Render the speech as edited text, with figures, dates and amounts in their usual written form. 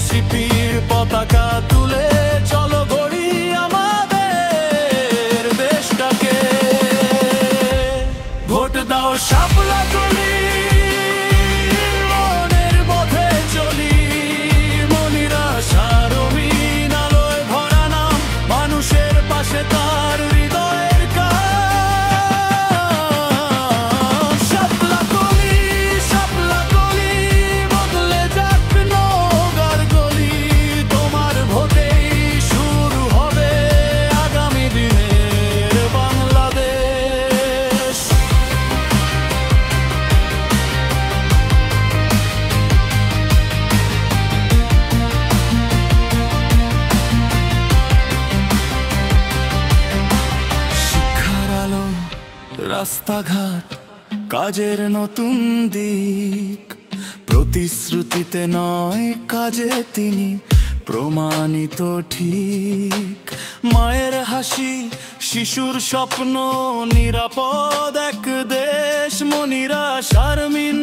শিপির পতাকা তুলে চলো গড়ি আমাদের দেশটাকে। ভোট দাও শাপলা কলি, মনের পথে চলি, মনিরা সারমিন আলোয় ভরা নাম, মানুষের পাশে তার হৃদয়ের কাজ। শাপলা কলি, শাপলা কলি, বদলে যাক নওগাঁর গলি, তোমার ভোটেই শুরু হবে আগামী দিনের বাংলাদেশ। শিক্ষার আলো, রাস্তাঘাট, কাজের নতুন দিক, প্রতিশ্রুতিতে নয় কাজে তিনি প্রমাণিত ঠিক। মায়ের হাসি, শিশুর স্বপ্ন, নিরাপদ এক দেশ, মনিরা শারমিন